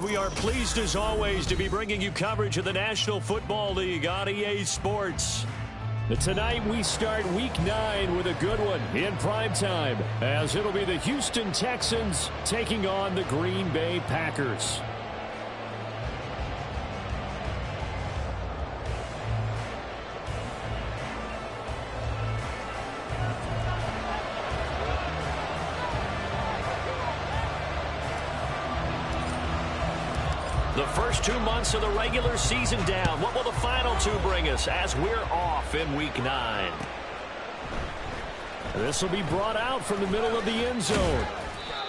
We are pleased as always to be bringing you coverage of the National Football League on EA Sports. But tonight we start Week 9 with a good one in primetime, as it'll be the Houston Texans taking on the Green Bay Packers. The first 2 months of the regular season down. What will the final 2 bring us as we're off in Week 9? This will be brought out from the middle of the end zone.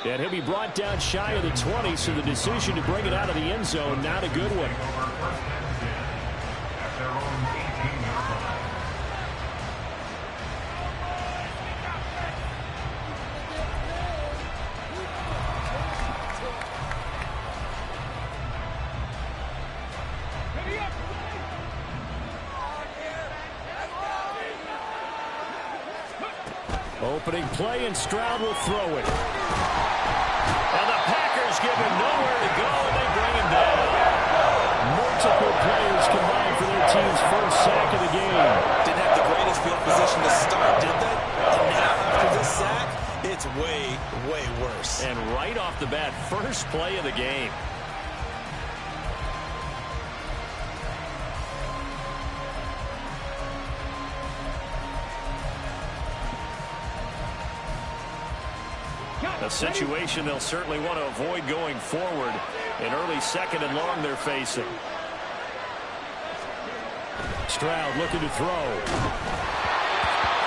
And he'll be brought down shy of the 20, so the decision to bring it out of the end zone, not a good one. Opening play, and Stroud will throw it. And the Packers give him nowhere to go, and they bring him down. Multiple players combined for their team's first sack of the game. Didn't have the greatest field position to start, did they? And now after this sack, it's way, way worse. And right off the bat, first play of the game. A situation they'll certainly want to avoid going forward. An early second and long they're facing. Stroud looking to throw.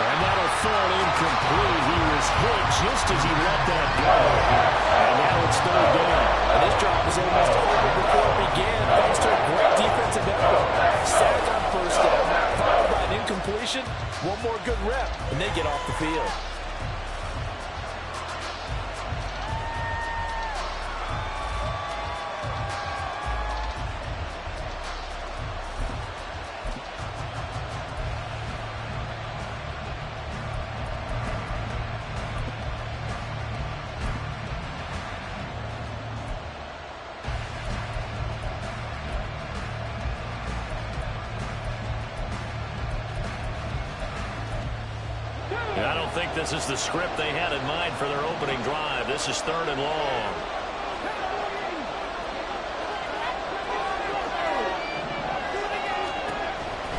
And that'll fall incomplete. He was hit just as he let that go. And now it's third down. And this drive was almost over before it began, thanks to a great defensive effort. Sack on first down, followed by an incompletion. One more good rep, and they get off the field. I don't think this is the script they had in mind for their opening drive. This is third and long.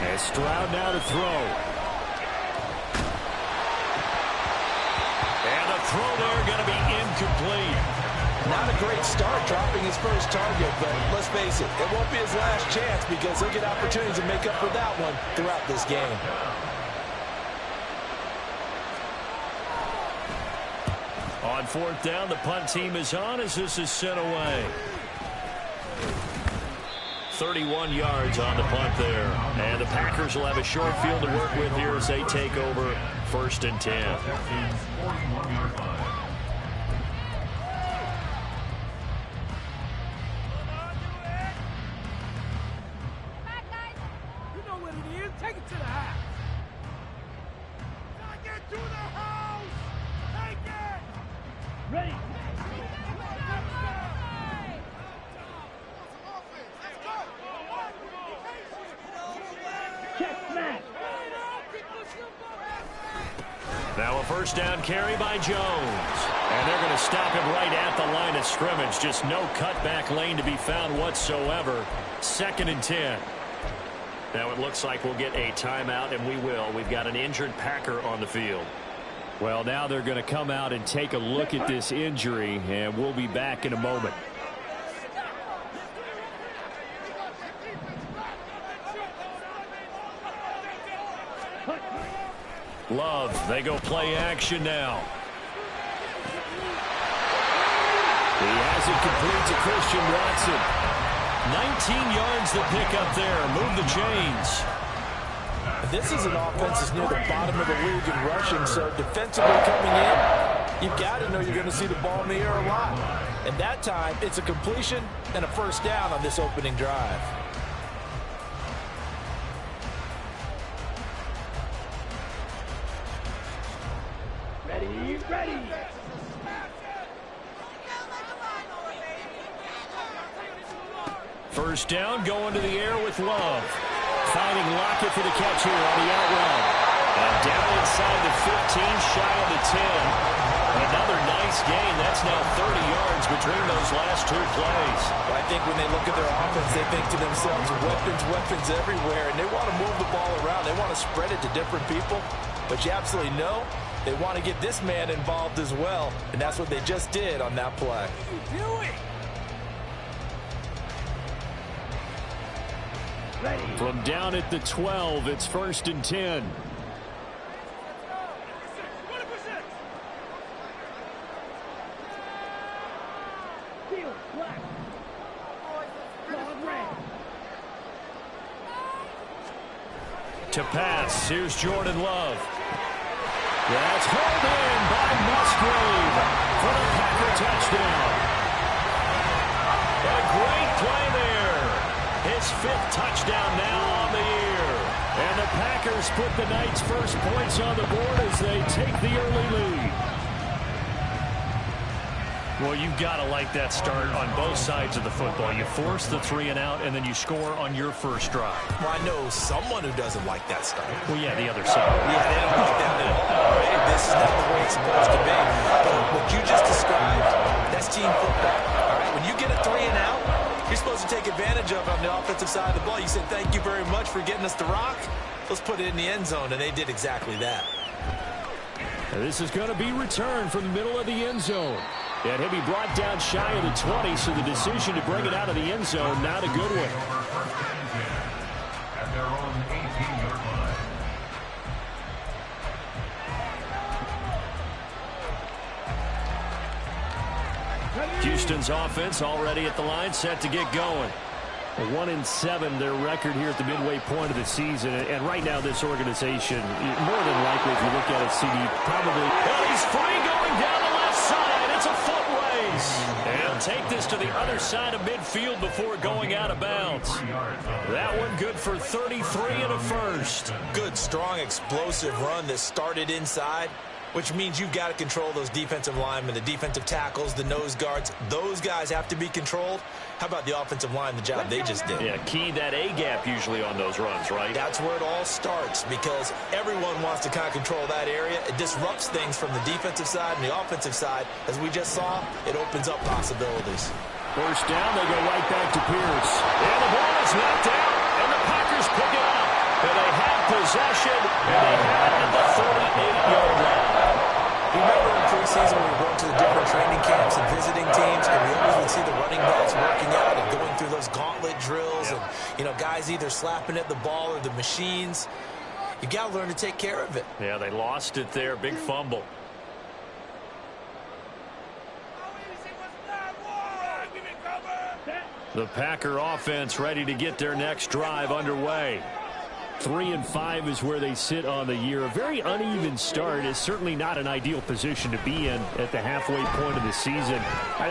And Stroud now to throw. And the throw there going to be incomplete. Not a great start dropping his first target, but let's face it, it won't be his last chance because he'll get opportunities to make up for that one throughout this game. On fourth down, the punt team is on as this is sent away. 31 yards on the punt there. And the Packers will have a short field to work with here as they take over first and 10. Now a first down carry by Jones. And they're going to stop him right at the line of scrimmage. Just no cutback lane to be found whatsoever. Second and 10. Now it looks like we'll get a timeout, and we will. We've got an injured Packer on the field. Well, now they're going to come out and take a look at this injury, and we'll be back in a moment. Love, they go play action now. He has it complete to Christian Watson. 19 yards to pick up there. Move the chains. This is an offense that's near the bottom of the league in rushing, so defensively coming in, you've got to know you're going to see the ball in the air a lot. And that time, it's a completion and a first down on this opening drive. Ready. First down, going to the air with Love. Finding Lockett for the catch here on the out route. And down inside the 15, shy of the 10. Another nice gain. That's now 30 yards between those last two plays. Well, I think when they look at their offense, they think to themselves, weapons everywhere, and they want to move the ball around. They want to spread it to different people. But you absolutely know they want to get this man involved as well, and that's what they just did on that play. From down at the 12, it's 1st and 10. To pass, here's Jordan Love. That's hauled in by Musgrave for the Packer touchdown. A great play there. His 5th touchdown now on the year. And the Packers put the Knights' first points on the board as they take the early lead. Well, you've got to like that start on both sides of the football. You force the 3 and out, and then you score on your first drive. Well, I know someone who doesn't like that start. Well, yeah, the other side. Yeah, they don't like that at all. Right? This is not the way it's supposed to be. But what you just described, that's team football. All right? When you get a 3 and out, you're supposed to take advantage of it on the offensive side of the ball. You said, thank you very much for getting us the rock. Let's put it in the end zone, and they did exactly that. And this is going to be returned from the middle of the end zone. And he'll be brought down shy of the 20, so the decision to bring it out of the end zone, not a good one. Houston's offense already at the line, set to get going. 1-7, their record here at the midway point of the season. And right now, this organization, more than likely, if you look at it, CD, probably... Well, he's free going down the left side. It's a foot race. And take this to the other side of midfield before going out of bounds. That one good for 33 and a first. Good, strong, explosive run that started inside, which means you've got to control those defensive linemen, the defensive tackles, the nose guards. Those guys have to be controlled. How about the offensive line, the job they just did? Yeah, key that A-gap usually on those runs, right? That's where it all starts, because everyone wants to kind of control that area. It disrupts things from the defensive side and the offensive side. As we just saw, it opens up possibilities. First down, they go right back to Pierce. And the ball is knocked out, and the Packers pick it up. And they have possession, and they have it at the 38-yard line. Remember in preseason when we were going to the different training camps and visiting teams, and we always would see the running backs working out and going through those gauntlet drills, and, you know, guys either slapping at the ball or the machines. You got to learn to take care of it. Yeah, they lost it there. Big fumble. The Packer offense ready to get their next drive underway. 3-5 is where they sit on the year. A very uneven start is certainly not an ideal position to be in at the halfway point of the season.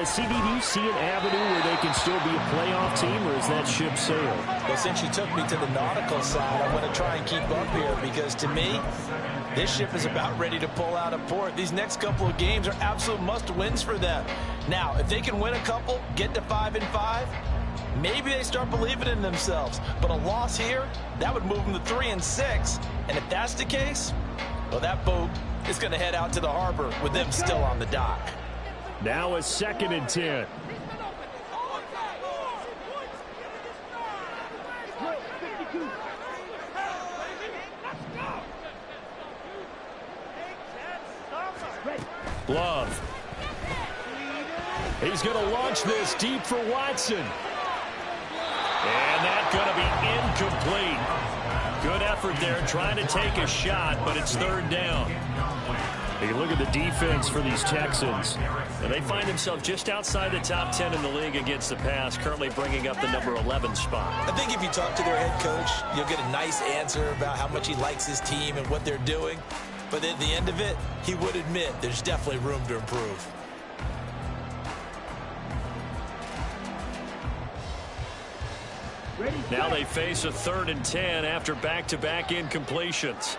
CD, do you see an avenue where they can still be a playoff team, or is that ship sailed? Well, since you took me to the nautical side, I'm going to try and keep up here, because to me, this ship is about ready to pull out of port. These next couple of games are absolute must-wins for them. Now, if they can win a couple, get to 5-5, maybe they start believing in themselves. But a loss here, that would move them to 3-6. And if that's the case, well, that boat is going to head out to the harbor with them still on the dock. Now a 2nd and 10. Love. He's going to launch this deep for Watson. And that's going to be incomplete. Good effort there trying to take a shot, but it's 3rd down. You look at the defense for these Texans, and they find themselves just outside the top 10 in the league against the pass, currently bringing up the number 11 spot. I think if you talk to their head coach, you'll get a nice answer about how much he likes his team and what they're doing. But at the end of it, he would admit there's definitely room to improve. Now they face a 3rd and 10 after back-to-back incompletions.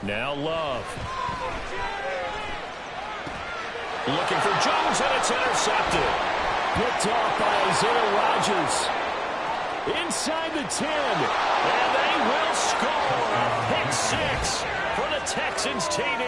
Now Love. Looking for Jones, and it's intercepted. Picked off by Isaiah Rodgers. Inside the 10, and they will score. Pick 6 for the Texans TD.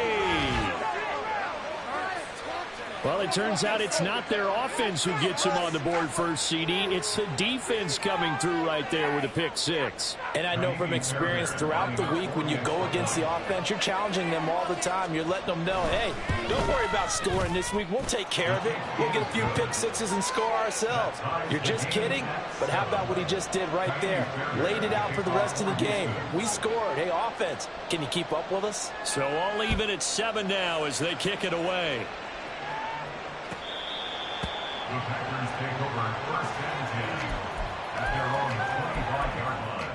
Well, it turns out it's not their offense who gets them on the board first, CD. It's the defense coming through right there with a pick 6. And I know from experience throughout the week when you go against the offense, you're challenging them all the time. You're letting them know, hey, don't worry about scoring this week. We'll take care of it. We'll get a few pick 6s and score ourselves. You're just kidding? But how about what he just did right there? Laid it out for the rest of the game. We scored. Hey, offense, can you keep up with us? So all even at 7 now as they kick it away. The Packers take over 1st and 10 at their own 25-yard line.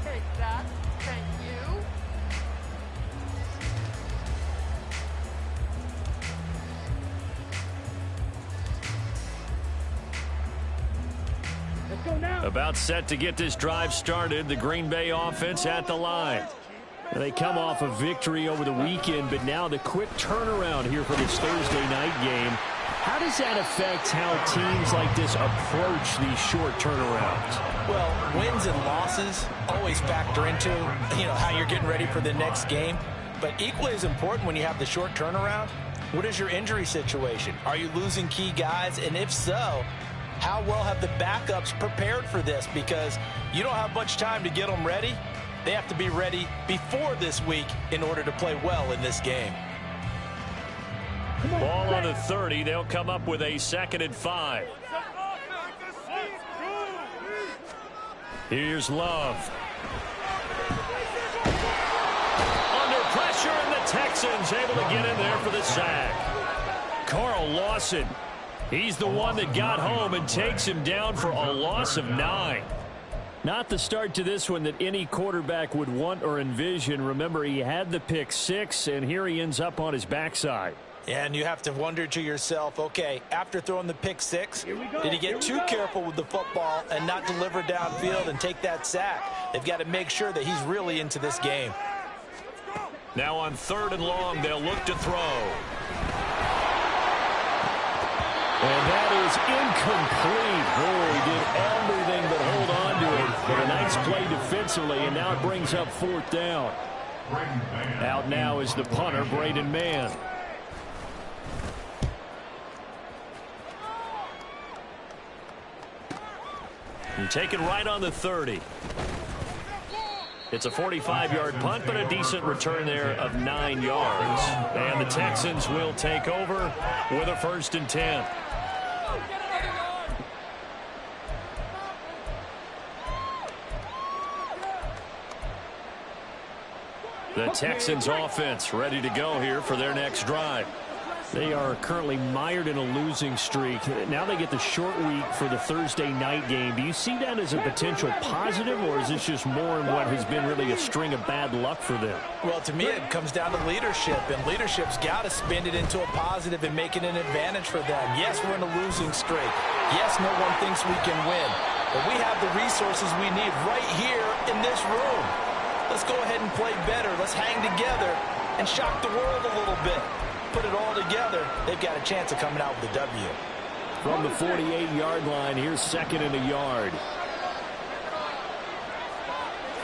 Take that. Thank you. Let's go now. About set to get this drive started, the Green Bay offense at the line. They come off a victory over the weekend, but now the quick turnaround here for this Thursday night game. How does that affect how teams like this approach these short turnarounds? Well, wins and losses always factor into, how you're getting ready for the next game. But equally as important when you have the short turnaround, what is your injury situation? Are you losing key guys? And if so, how well have the backups prepared for this? Because you don't have much time to get them ready. They have to be ready before this week in order to play well in this game. Ball on the 30. They'll come up with a 2nd and 5. Here's Love. Under pressure, and the Texans able to get in there for the sack. Carl Lawson. He's the one that got home and takes him down for a loss of 9. Not the start to this one that any quarterback would want or envision. Remember, he had the pick 6, and here he ends up on his backside. And you have to wonder to yourself, okay, after throwing the pick 6, did he get too careful with the football and not deliver downfield and take that sack? They've got to make sure that he's really into this game. Now on 3rd and long, they'll look to throw. And that is incomplete. Boy, he did everything but hold on to it. But a nice play defensively, and now it brings up 4th down. Out now is the punter, Braden Mann. And taken right on the 30. It's a 45-yard punt, but a decent return there of 9 yards. And the Texans will take over with a 1st and 10. The Texans offense ready to go here for their next drive. They are currently mired in a losing streak. Now they get the short week for the Thursday night game. Do you see that as a potential positive, or is this just more in what has been really a string of bad luck for them? Well, to me, it comes down to leadership, and leadership's got to spin it into a positive and make it an advantage for them. Yes, we're in a losing streak. Yes, no one thinks we can win, but we have the resources we need right here in this room. Let's go ahead and play better. Let's hang together and shock the world a little bit. Put it all together, they've got a chance of coming out with a W. From the 48-yard line, here's 2nd and a yard.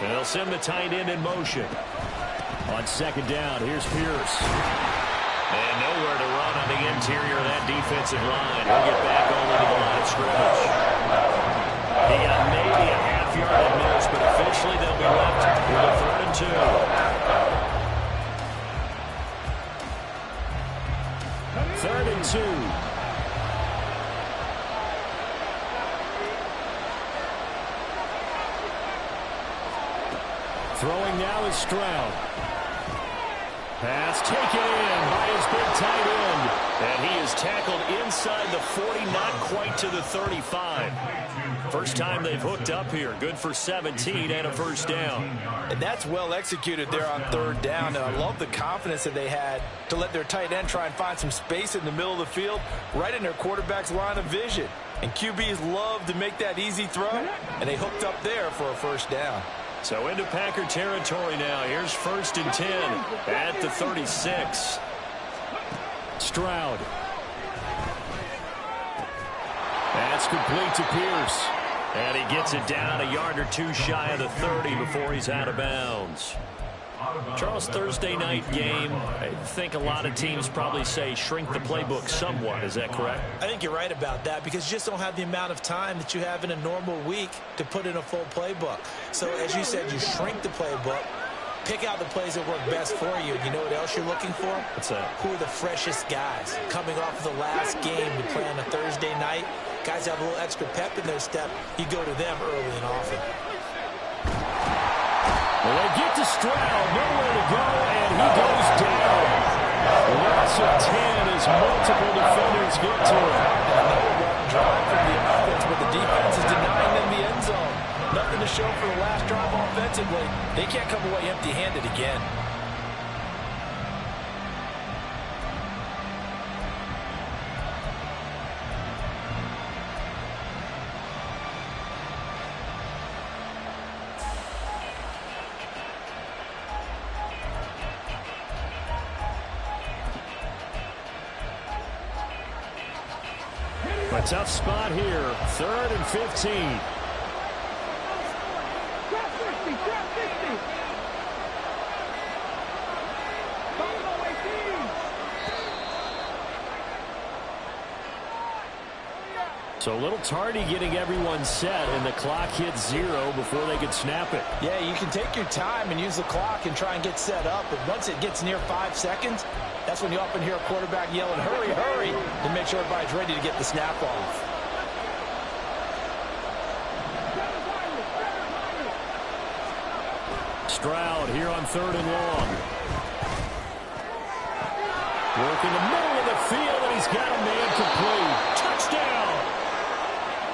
And they'll send the tight end in motion. On 2nd down, here's Pierce. And nowhere to run on the interior of that defensive line. He'll get back only to the line of scrimmage. He got maybe a half-yard at most, but officially they'll be left with a 3rd and 2. 3rd and 2. Throwing now is Stroud. Pass taken in by his big tight end. And he is tackled inside the 40, not quite to the 35. First time they've hooked up here. Good for 17 and a 1st down. And that's well executed there on 3rd down. And I love the confidence that they had to let their tight end try and find some space in the middle of the field, right in their quarterback's line of vision. And QBs love to make that easy throw, and they hooked up there for a 1st down. So into Packer territory now. Here's 1st and 10 at the 36. Stroud. That's complete to Pierce. And he gets it down a yard or two shy of the 30 before he's out of bounds. Charles, Thursday night game, I think a lot of teams probably say shrink the playbook somewhat. Is that correct? I think you're right about that because you just don't have the amount of time that you have in a normal week to put in a full playbook. So as you said, you shrink the playbook, pick out the plays that work best for you. You know what else you're looking for? What's that? Who are the freshest guys coming off of the last game to play on a Thursday night? Guys have a little extra pep in their step. You go to them early and often. Well, they get to Stroud, nowhere to go, and he goes down. Loss of 10 as multiple defenders get to him. Another long drive from the offense, but the defense is denying them the end zone. Nothing to show for the last drive offensively. They can't come away empty-handed again. A tough spot here. 3rd and 15. So a little tardy getting everyone set, and the clock hits 0 before they could snap it. Yeah, you can take your time and use the clock and try and get set up, but once it gets near 5 seconds, that's when you often hear a quarterback yelling, hurry, hurry, to make sure everybody's ready to get the snap off. Stroud here on 3rd and long. Working the middle of the field, and he's got a man complete. Touchdown!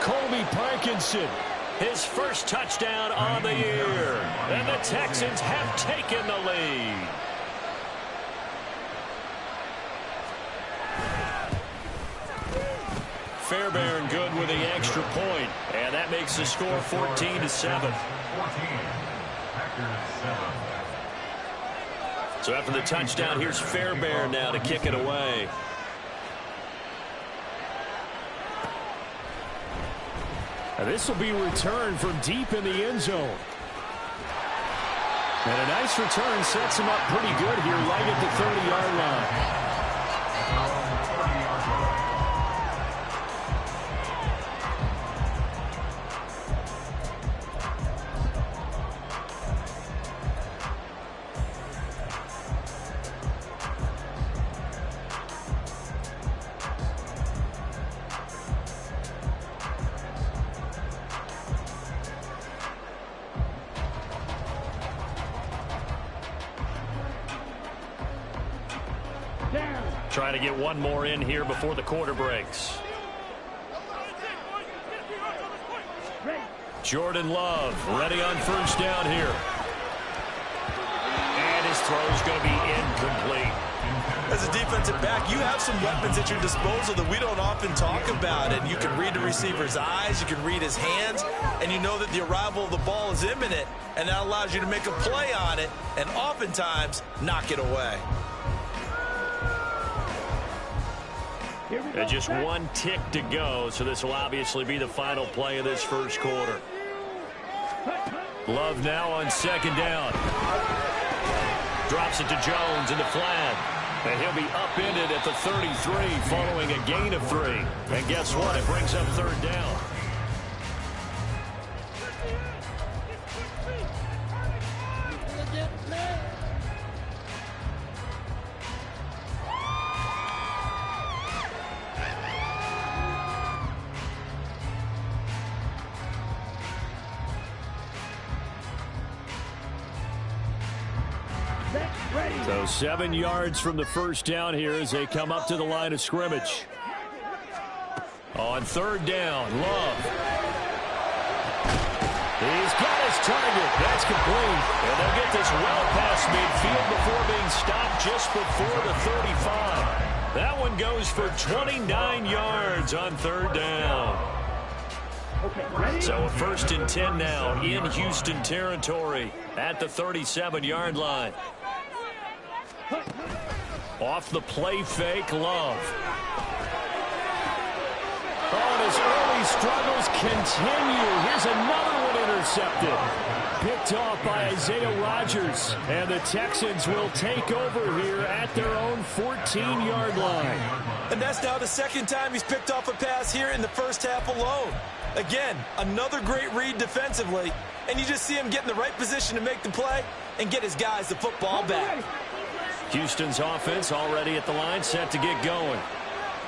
Colby Parkinson, his first touchdown on the year. And the Texans have taken the lead. Fairbairn good with the extra point, and that makes the score 14-7. So after the touchdown, here's Fairbairn now to kick it away. And this will be returned from deep in the end zone. And a nice return sets him up pretty good here right at the 30-yard line. Trying to get one more in here before the quarter breaks. Jordan Love ready on 1st down here. And his throw's going to be incomplete. As a defensive back, you have some weapons at your disposal that we don't often talk about. And you can read the receiver's eyes, you can read his hands, and you know that the arrival of the ball is imminent. And that allows you to make a play on it and oftentimes knock it away. And just one tick to go, so this will obviously be the final play of this first quarter. Love now on 2nd down. Drops it to Jones in the flat. And he'll be upended at the 33 following a gain of 3. And guess what? It brings up 3rd down. So 7 yards from the 1st down here as they come up to the line of scrimmage. On 3rd down, Love. He's got his target. That's complete. And they'll get this well past midfield before being stopped just before the 35. That one goes for 29 yards on 3rd down. So a 1st and 10 now in Houston territory at the 37-yard line. Off the play fake, Love. Oh, and his early struggles continue. Here's another one intercepted. Picked off by Isaiah Rodgers. And the Texans will take over here at their own 14-yard line. And that's now the 2nd time he's picked off a pass here in the first half alone. Again, another great read defensively. And you just see him get in the right position to make the play and get his guys the football back. Houston's offense already at the line, set to get going.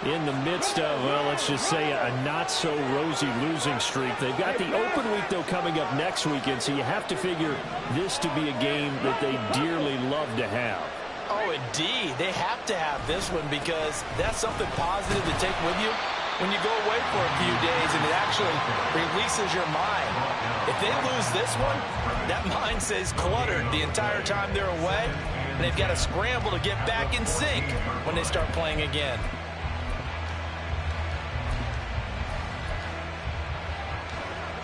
In the midst of, well, let's just say a not-so-rosy losing streak. They've got the open week, though, coming up next weekend, so you have to figure this to be a game that they dearly love to have. Oh, indeed. They have to have this one because that's something positive to take with you when you go away for a few days, and it actually releases your mind. If they lose this one, that mind stays cluttered the entire time they're away, and they've got to scramble to get back in sync when they start playing again.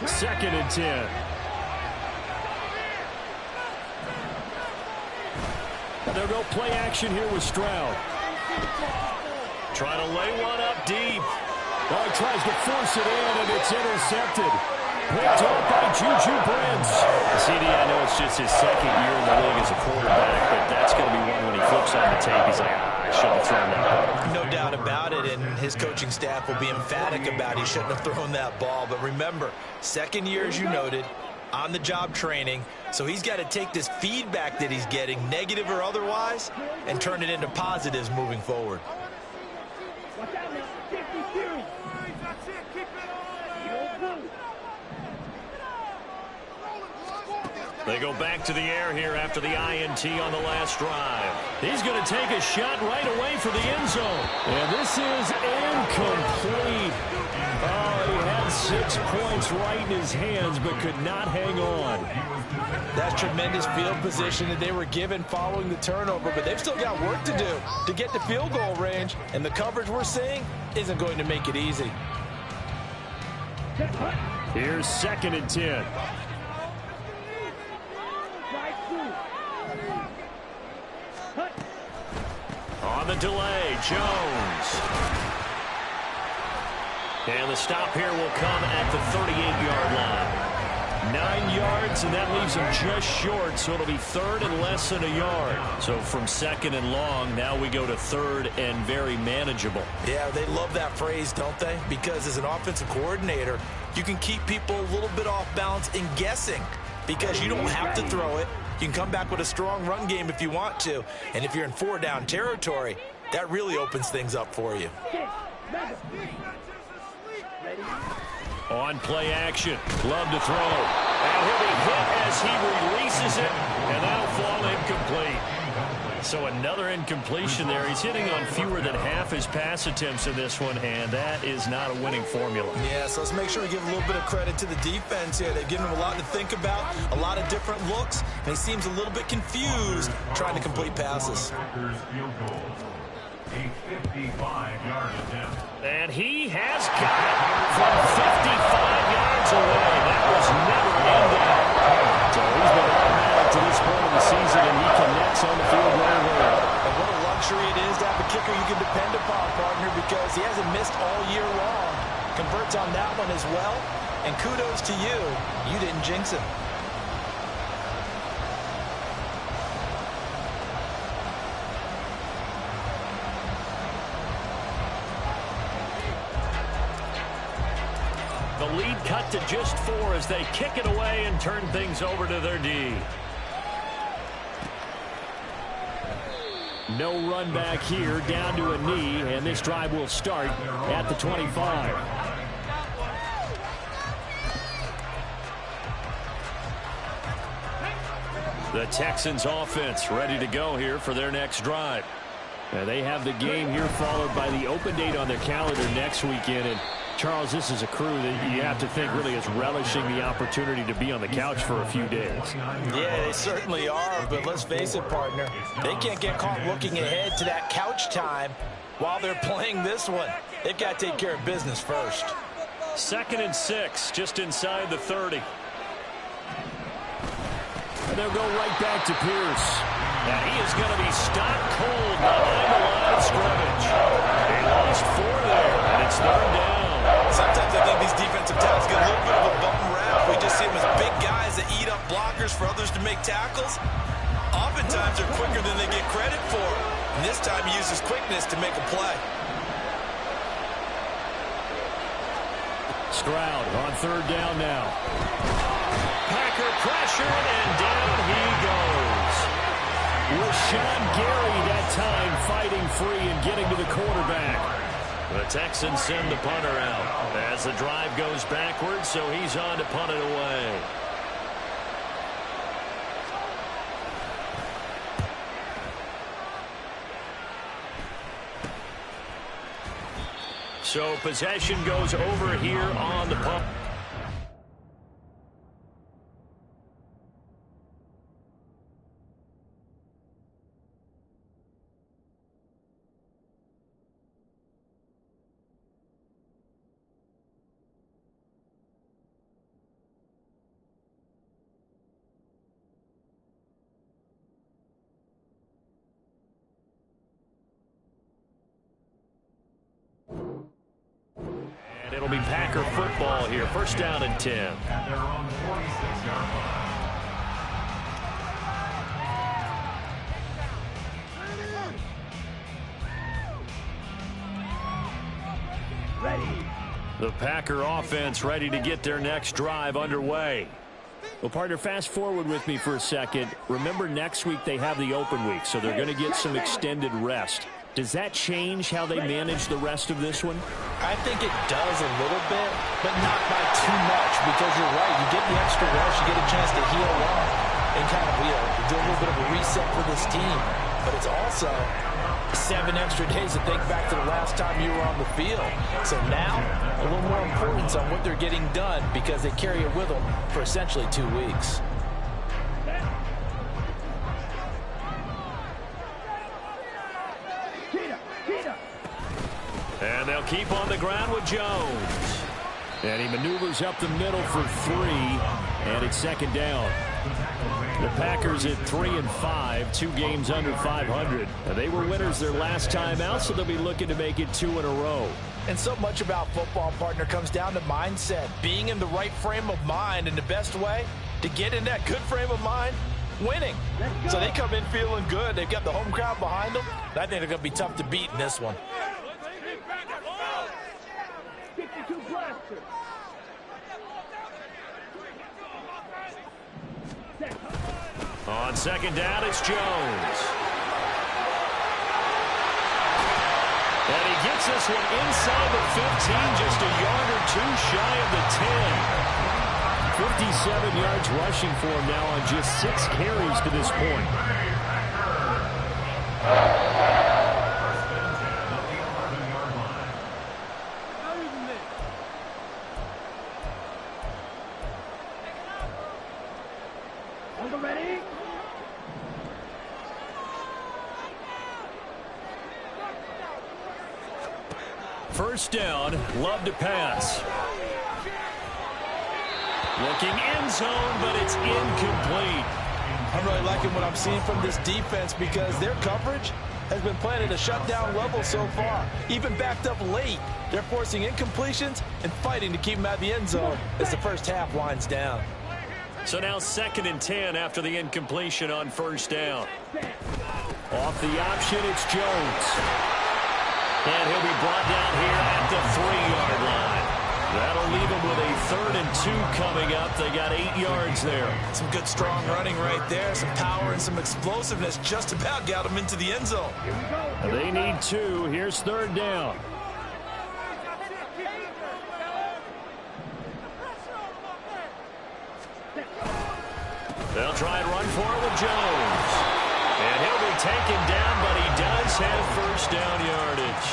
Second and 10. They'll go play action here with Stroud. Trying to lay one up deep. Oh, he tries to force it in, and it's intercepted. Picked up by Juju Brents. CD, I know it's just his 2nd year in the league as a quarterback, but that's going to be one when he flips on the tape. He's like, I shouldn't have thrown that. No doubt about it, and his coaching staff will be emphatic about he shouldn't have thrown that ball. But remember, 2nd year, as you noted, on-the-job training, so he's got to take this feedback that he's getting, negative or otherwise, and turn it into positives moving forward. They go back to the air here after the INT on the last drive. He's going to take a shot right away for the end zone. And this is incomplete. Oh, he had 6 points right in his hands but could not hang on. That's tremendous field position that they were given following the turnover, but they've still got work to do to get to field goal range, and the coverage we're seeing isn't going to make it easy. Here's 2nd and 10. On the delay, Jones. And the stop here will come at the 38-yard line. 9 yards, and that leaves him just short, so it'll be 3rd and less than a yard. So from 2nd and long, now we go to 3rd and very manageable. Yeah, they love that phrase, don't they? Because as an offensive coordinator, you can keep people a little bit off balance and guessing because you don't have to throw it. You can come back with a strong run game if you want to. And if you're in 4-down territory, that really opens things up for you. On play action, Love to throw. And he'll be hit as he releases it, and that'll fall incomplete. So another incompletion there. He's hitting on fewer than half his pass attempts in this one, and that is not a winning formula. Yeah, so let's make sure we give a little bit of credit to the defense here. They've given him a lot to think about, a lot of different looks, and he seems a little bit confused trying to complete passes. And he has got it from 55 yards away. That was never in doubt. So he's been automatic to this point of the season, and he connects on the field right away. And what a luxury it is to have a kicker you can depend upon, partner, because he hasn't missed all year long. Converts on that one as well, and kudos to you. You didn't jinx him. The lead cut to just 4 as they kick it away and turn things over to their D. No run back here, down to a knee, and this drive will start at the 25. The Texans offense ready to go here for their next drive. Now they have the game here followed by the open date on their calendar next weekend. And Charles, this is a crew that you have to think really is relishing the opportunity to be on the couch for a few days. Yeah, they certainly are, but let's face it, partner. They can't get caught looking ahead to that couch time while they're playing this one. They've got to take care of business first. 2nd and 6, just inside the 30. And they'll go right back to Pierce. And he is going to be stopped cold behind the line of scrimmage. They lost 4 there, and it's 3rd down. Sometimes I think these defensive tackles get a little bit of a bum rap. We just see them as big guys that eat up blockers for others to make tackles. Oftentimes they're quicker than they get credit for. And this time he uses quickness to make a play. Stroud on 3rd down now. Packer pressured, and down he goes. Rashawn Gary that time fighting free and getting to the quarterback. The Texans send the punter out as the drive goes backwards, so he's on to punt it away. So possession goes over here on the punt. It'll be Packer football here. 1st down and 10. At their own 46-yard line. The Packer offense ready to get their next drive underway. Well, partner, fast forward with me for a second. Remember, next week they have the open week, so they're going to get some extended rest. Does that change how they manage the rest of this one? I think it does a little bit, but not by too much, because you're right. You get the extra rest, you get a chance to heal up and kind of do a little bit of a reset for this team. But it's also 7 extra days to think back to the last time you were on the field. So now, a little more importance on what they're getting done because they carry it with them for essentially 2 weeks. And they'll keep on the ground with Jones. And he maneuvers up the middle for 3, and it's 2nd down. The Packers at 3-5, 2 games under 500. They were winners their last time out, so they'll be looking to make it 2 in a row. And so much about football, partner, comes down to mindset. Being in the right frame of mind, and the best way to get in that good frame of mind, winning. So they come in feeling good. They've got the home crowd behind them. I think they're going to be tough to beat in this one. On 2nd down, it's Jones. And he gets this one inside the 15, just a yard or 2 shy of the 10. 57 yards rushing for him now on just 6 carries to this point. First down, Love to pass. Looking end zone, but it's incomplete. I'm really liking what I'm seeing from this defense because their coverage has been playing at a shutdown level so far. Even backed up late, they're forcing incompletions and fighting to keep them out of the end zone as the first half winds down. So now 2nd and 10 after the incompletion on 1st down. Off the option, it's Jones. And he'll be brought down here at the 3-yard line. That'll leave him with a 3rd and 2 coming up. They got 8 yards there. Some good strong running right there. Some power and some explosiveness just about got him into the end zone. They need 2. Here's 3rd down. They'll try and run for it with Jones. And he'll be taken down, but he does have 1st down yardage.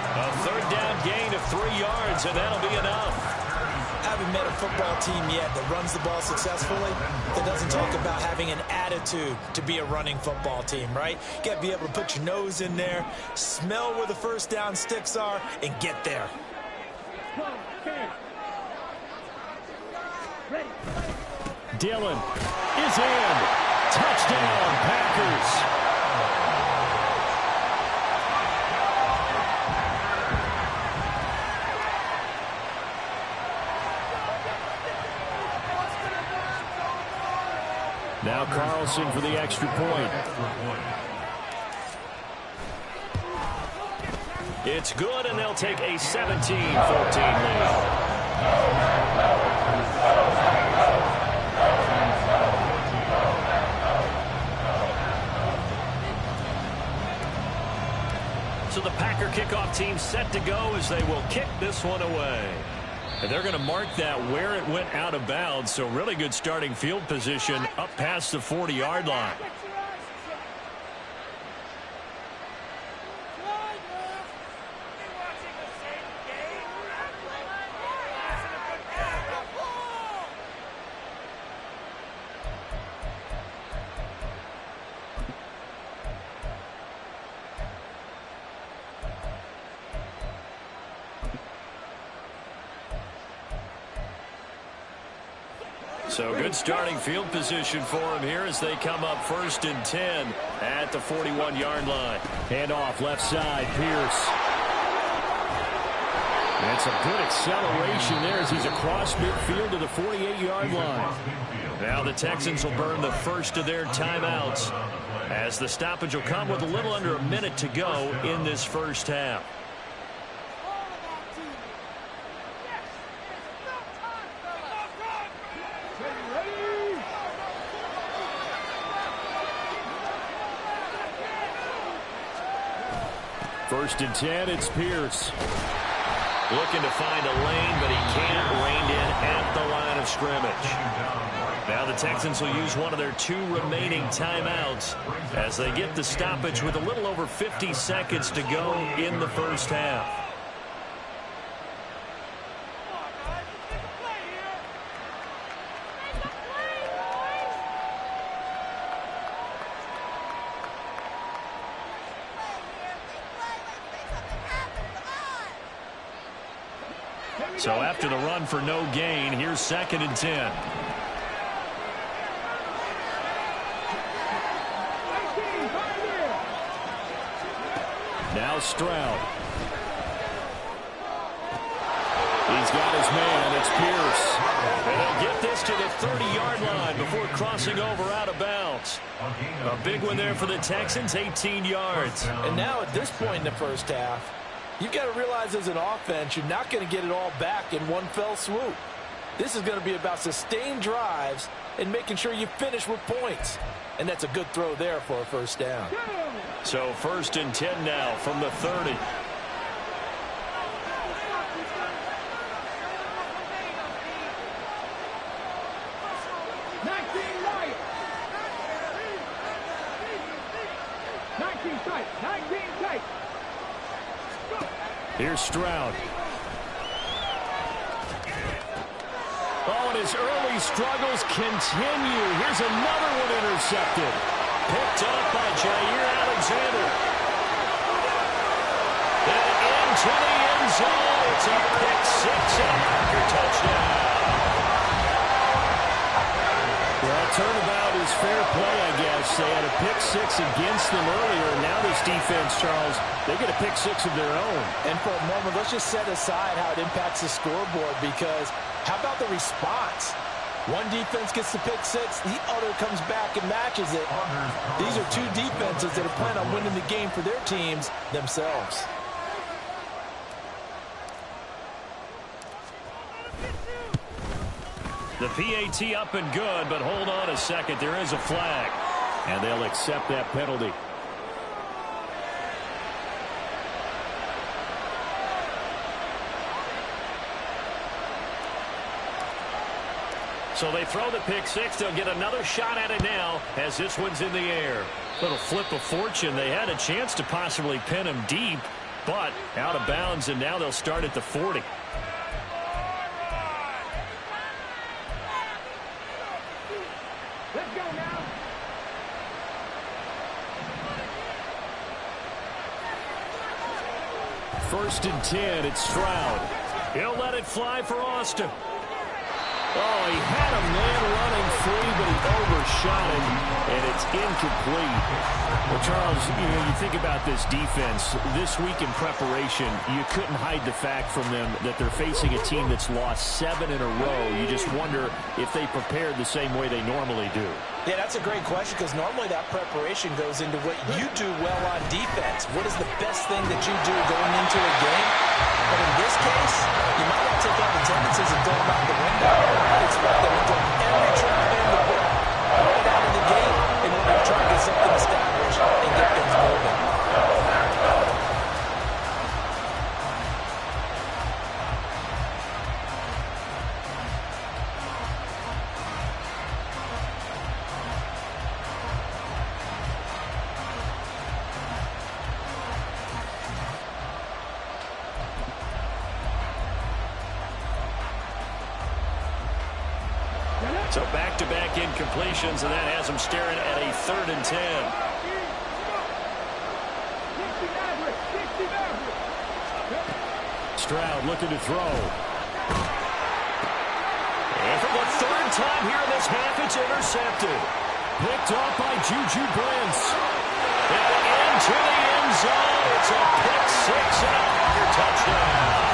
A 3rd down gain of 3 yards, and that'll be enough. I haven't met a football team yet that runs the ball successfully that doesn't talk about having an attitude to be a running football team, right? You got to be able to put your nose in there, smell where the 1st down sticks are, and get there. Dillon is in. Touchdown, Packers. Now Carlson for the extra point. It's good, and they'll take a 17-14 lead. So the Packer kickoff team set to go as they will kick this one away. And they're going to mark that where it went out of bounds. So really good starting field position up past the 40-yard line. So good starting field position for him here as they come up 1st and 10 at the 41-yard line. Hand off left side, Pierce. That's a good acceleration there as he's across midfield to the 48-yard line. Now the Texans will burn the first of their timeouts as the stoppage will come with a little under a minute to go in this first half. First and 10, it's Pierce. Looking to find a lane, but he can't. Reined in at the line of scrimmage. Now the Texans will use one of their 2 remaining timeouts as they get the stoppage with a little over 50 seconds to go in the first half. So after the run for no gain, here's 2nd and 10. Now Stroud. He's got his man. It's Pierce. And he'll get this to the 30-yard line before crossing over out of bounds. A big one there for the Texans, 18 yards. And now at this point in the first half, you've got to realize as an offense, you're not going to get it all back in one fell swoop. This is going to be about sustained drives and making sure you finish with points. And that's a good throw there for a first down. So 1st and 10 now from the 30. Here's Stroud. Oh, and his early struggles continue. Here's another one intercepted. Picked up by Jair Alexander. And into the end zone. It's a pick 6 and a Packer touchdown. Well, turnabout is fair play, I guess. They had a pick 6 against them earlier, and now this defense, Charles, they get a pick 6 of their own. And for a moment, let's just set aside how it impacts the scoreboard, because how about the response? One defense gets the pick 6, the other comes back and matches it. These are 2 defenses that are planning on winning the game for their teams themselves. The PAT up and good, but hold on a second. There is a flag. And they'll accept that penalty. So they throw the pick 6. They'll get another shot at it now as this one's in the air. Little flip of fortune. They had a chance to possibly pin him deep, but out of bounds, and now they'll start at the 40. Let's go now. First and 10, it's Stroud. He'll let it fly for Austin. Oh, he had a man running free overshot him, and it's incomplete. Well, Charles, you think about this defense. This week in preparation, you couldn't hide the fact from them that they're facing a team that's lost 7 in a row. You just wonder if they prepared the same way they normally do. Yeah, that's a great question because normally that preparation goes into what you do well on defense. What is the best thing that you do going into a game? But in this case, you might want to take all the tendencies and throw them out the window. I expect them to throw every trap in the book right out of the gate in order to try to get something established and get things moving. So back-to-back incompletions, and that has them staring at a 3rd and 10. Stroud looking to throw. And for the 3rd time here in this half, it's intercepted. Picked off by Juju Brents. And into the end zone. It's a pick 6 and a touchdown.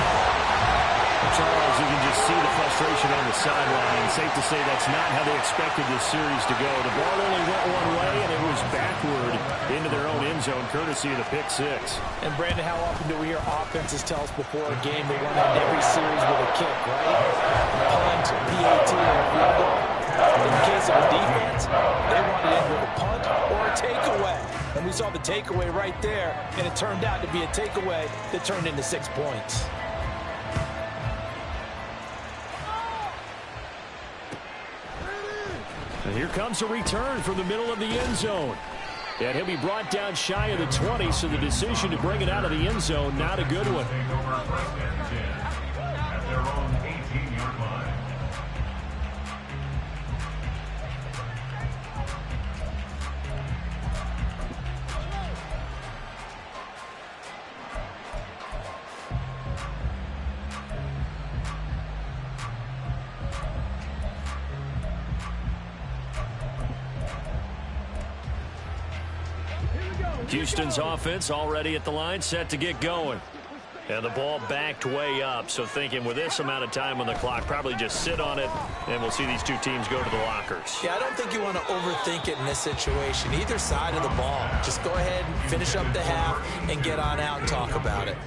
Charles, you can just see the frustration on the sideline. Safe to say that's not how they expected this series to go. The ball only went one way, and it was backward into their own end zone, courtesy of the pick 6. And, Brandon, how often do we hear offenses tell us before a game they want to end every series with a kick, right? Punt, PAT, or a field goal. In the case of a defense, they want to end with a punt or a takeaway. And we saw the takeaway right there, and it turned out to be a takeaway that turned into 6 points. And here comes a return from the middle of the end zone. And he'll be brought down shy of the 20, so the decision to bring it out of the end zone, not a good one. At their own 18-yard line. Houston's offense already at the line, set to get going. And the ball backed way up, so thinking with this amount of time on the clock, probably just sit on it, and we'll see these two teams go to the lockers. Yeah, I don't think you want to overthink it in this situation. Either side of the ball. Just go ahead and finish up the half and get on out and talk about it.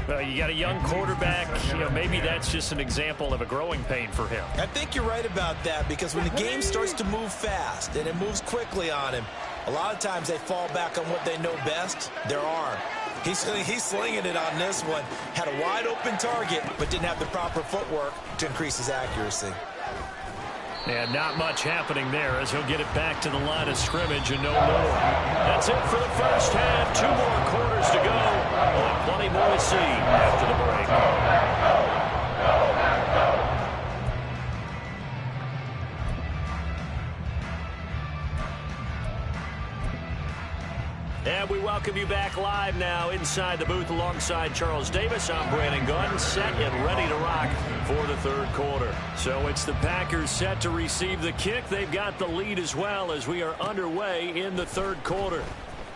You got a young quarterback. Maybe that's just an example of a growing pain for him. I think you're right about that because when the game starts to move fast and it moves quickly on him, a lot of times they fall back on what they know best, their arm. He's slinging it on this one. Had a wide open target, but didn't have the proper footwork to increase his accuracy. And not much happening there as he'll get it back to the line of scrimmage and no more. That's it for the first half. 2 more quarters to go. We'll have plenty more to see after the break. And we welcome you back live now inside the booth alongside Charles Davis. I'm Brandon Gordon, set and ready to rock for the 3rd quarter. So it's the Packers set to receive the kick. They've got the lead as well as we are underway in the 3rd quarter.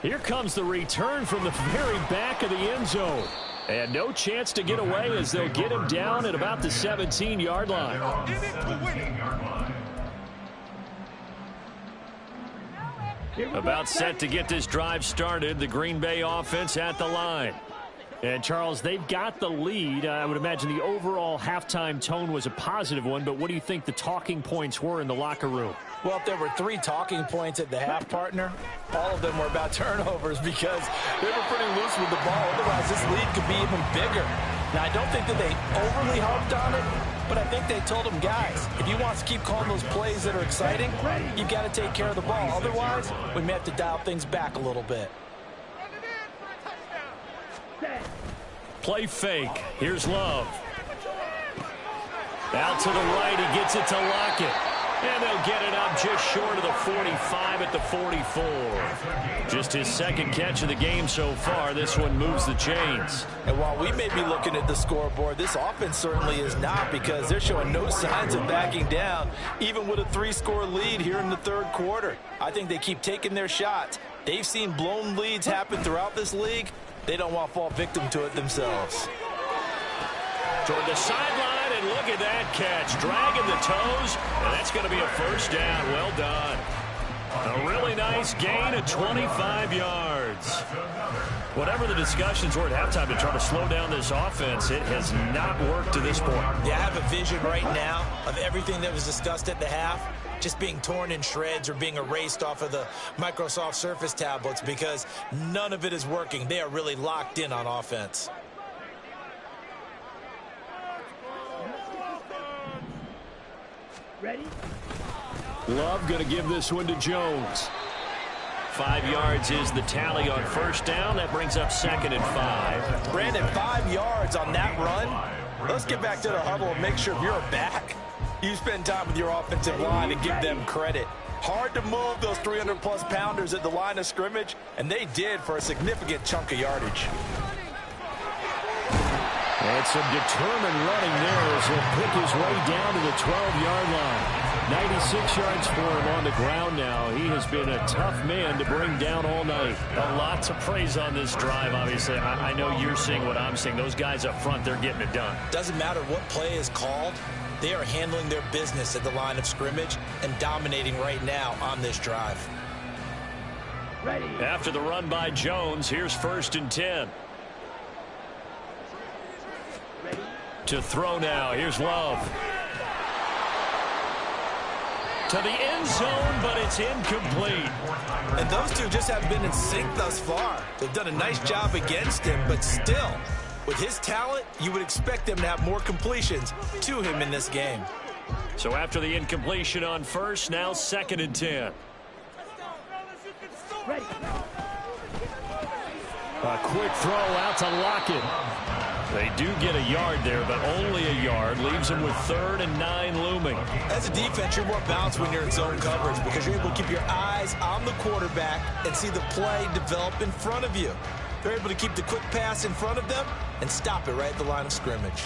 Here comes the return from the very back of the end zone. And no chance to get away as they'll get him down at about the 17-yard line. About set to get this drive started, the Green Bay offense at the line. And, Charles, they've got the lead. I would imagine the overall halftime tone was a positive one, but what do you think the talking points were in the locker room? Well, if there were 3 talking points at the half, partner, all of them were about turnovers because they were pretty loose with the ball. Otherwise, this lead could be even bigger. Now, I don't think that they overly harped on it, but I think they told them, guys, if you want to keep calling those plays that are exciting, you've got to take care of the ball. Otherwise, we may have to dial things back a little bit. Play fake. Here's Love. Out to the right. He gets it to Lockett. And they'll get it up just short of the 45 at the 44. Just his second catch of the game so far. This one moves the chains. And while we may be looking at the scoreboard, this offense certainly is not, because they're showing no signs of backing down, even with a 3-score lead here in the third quarter. I think they keep taking their shots. They've seen blown leads happen throughout this league. They don't want to fall victim to it themselves. Toward the sideline, and look at that catch. Dragging the toes, and that's going to be a first down. Well done. A really nice gain of 25 yards. Whatever the discussions were at halftime to try to slow down this offense, it has not worked to this point. Yeah, I have a vision right now of everything that was discussed at the half just being torn in shreds or being erased off of the Microsoft Surface tablets, because none of it is working. They are really locked in on offense. Ready? Love going to give this one to Jones. 5 yards is the tally on first down. That brings up 2nd and 5. Brandon, 5 yards on that run. Let's get back to the huddle and make sure if you're a back, you spend time with your offensive line and give them credit. Hard to move those 300-plus pounders at the line of scrimmage, and they did for a significant chunk of yardage. And some determined running there as he'll pick his way down to the 12-yard line. 96 yards for him on the ground now. He has been a tough man to bring down all night. A lot to praise on this drive, obviously. I know you're seeing what I'm seeing. Those guys up front, they're getting it done. Doesn't matter what play is called. They are handling their business at the line of scrimmage and dominating right now on this drive. Ready. After the run by Jones, here's 1st and 10. Ready. To throw now. Here's Love. To the end zone, but it's incomplete. And those two just haven't been in sync thus far. They've done a nice job against him, but still, with his talent, you would expect them to have more completions to him in this game. So after the incompletion on first, now 2nd and 10. Ready. A quick throw out to Lockett. They do get a yard there, but only a yard. Leaves them with 3rd and 9 looming. As a defense, you're more balanced when you're in zone coverage because you're able to keep your eyes on the quarterback and see the play develop in front of you. They're able to keep the quick pass in front of them and stop it right at the line of scrimmage.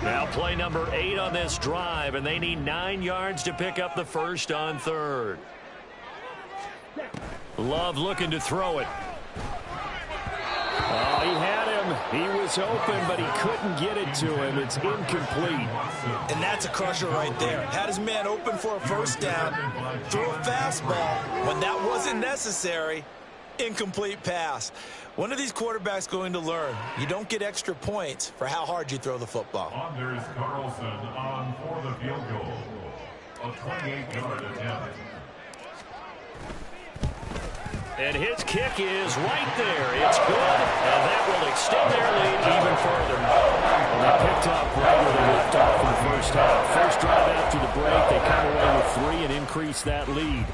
Now play number 8 on this drive, and they need 9 yards to pick up the first on 3rd. Love looking to throw it. Oh, he had him. He was open, but he couldn't get it to him. It's incomplete. And that's a crusher right there. Had his man open for a first down, threw a fastball. When that wasn't necessary, incomplete pass. When are these quarterbacks going to learn? You don't get extra points for how hard you throw the football. Anders Carlson on for the field goal. A 28-yard attempt. And his kick is right there. It's good, and that will extend their lead even further. And they picked up right where they left off in the first half. First drive after the break, they come away with 3 and increase that lead.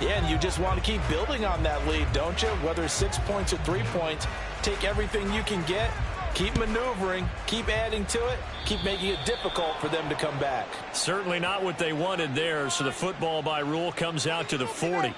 Yeah, and you just want to keep building on that lead, don't you? Whether 6 points or 3 points, take everything you can get, keep maneuvering, keep adding to it, keep making it difficult for them to come back. Certainly not what they wanted there, so the football by rule comes out to the 40.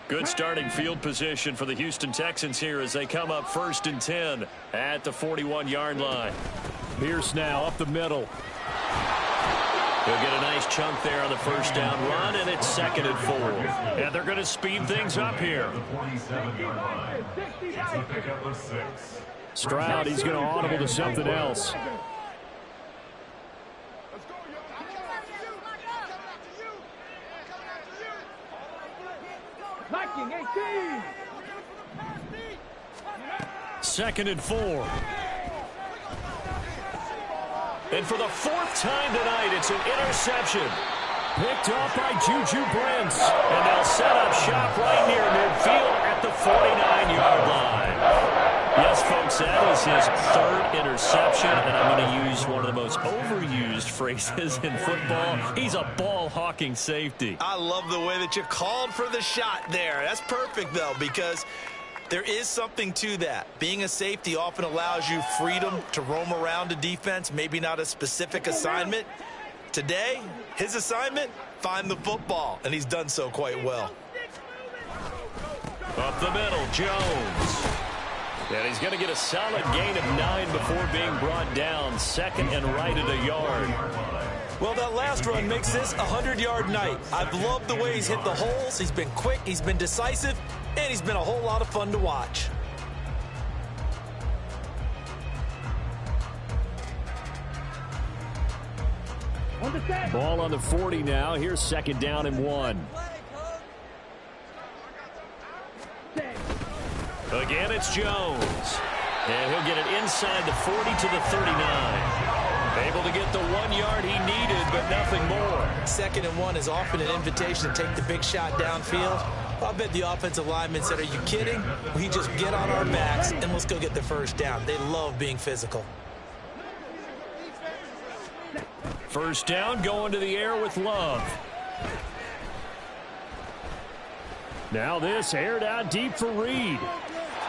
Good starting field position for the Houston Texans here as they come up 1st and 10 at the 41-yard line. Pierce now up the middle. He'll get a nice chunk there on the first down run, and it's 2nd and 4. And they're going to speed things up here. The 47-yard line. It's a pickup of 6. Stroud, he's going to audible to something else. Knocking 18. 2nd and 4. And for the 4th time tonight, it's an interception. Picked off by Juju Brents. And they'll set up shop right near midfield at the 49-yard line. Yes, folks, that is his third interception, and I'm going to use one of the most overused phrases in football. He's a ball-hawking safety. I love the way that you called for the shot there. That's perfect, though, because there is something to that. Being a safety often allows you freedom to roam around a defense, maybe not a specific assignment. Today, his assignment, find the football, and he's done so quite well. Up the middle, Jones. And he's going to get a solid gain of 9 before being brought down. Second and right at a yard. Well, that last run makes this a 100-yard night. I've loved the way he's hit the holes. He's been quick, he's been decisive, and he's been a whole lot of fun to watch. Ball on the 40 now. Here's second down and 1. Again, it's Jones. And he'll get it inside the 40 to the 39. Able to get the 1 yard he needed, but nothing more. Second and 1 is often an invitation to take the big shot downfield. I bet the offensive linemen said, are you kidding? We just get on our backs and let's go get the first down. They love being physical. First down, going to the air with Love. Now this aired out deep for Reed.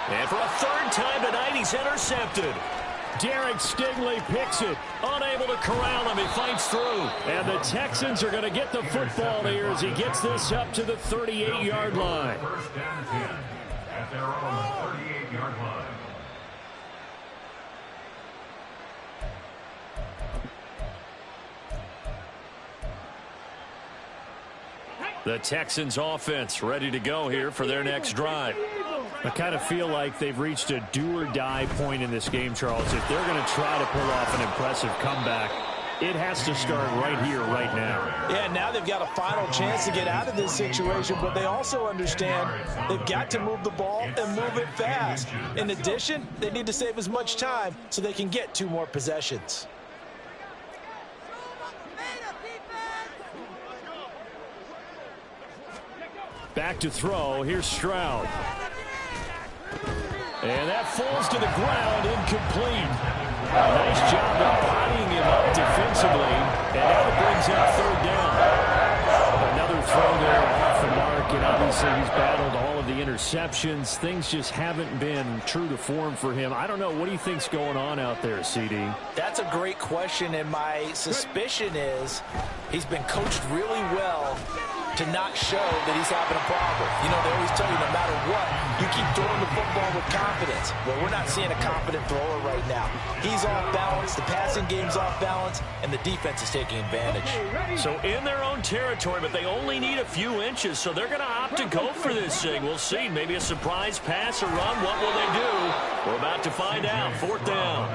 And for a third time tonight, he's intercepted. Derek Stingley picks it. Unable to corral him. He fights through. And the Texans are going to get the football here as he gets this up to the 38-yard line. First down and 10 at their own 38-yard line. The Texans offense ready to go here for their next drive. I kind of feel like they've reached a do-or-die point in this game, Charles. If they're going to try to pull off an impressive comeback, it has to start right here, right now. Yeah, now they've got a final chance to get out of this situation, but they also understand they've got to move the ball and move it fast. In addition, they need to save as much time so they can get 2 more possessions. Back to throw. Here's Stroud. And that falls to the ground, incomplete. Nice job of bodying him up defensively. And now it brings up third down. Another throw there off the mark, and obviously he's battled all of the interceptions. Things just haven't been true to form for him. I don't know. What do you think's going on out there, CD? That's a great question, and my suspicion is he's been coached really well to not show that he's having a problem. You know, they always tell you no matter what, you keep throwing the football with confidence. Well, we're not seeing a confident thrower right now. He's off balance, the passing game's off balance, and the defense is taking advantage. So in their own territory, but they only need a few inches, so they're going to opt to go for this thing. We'll see. Maybe a surprise pass or run. What will they do? We're about to find out. Fourth down.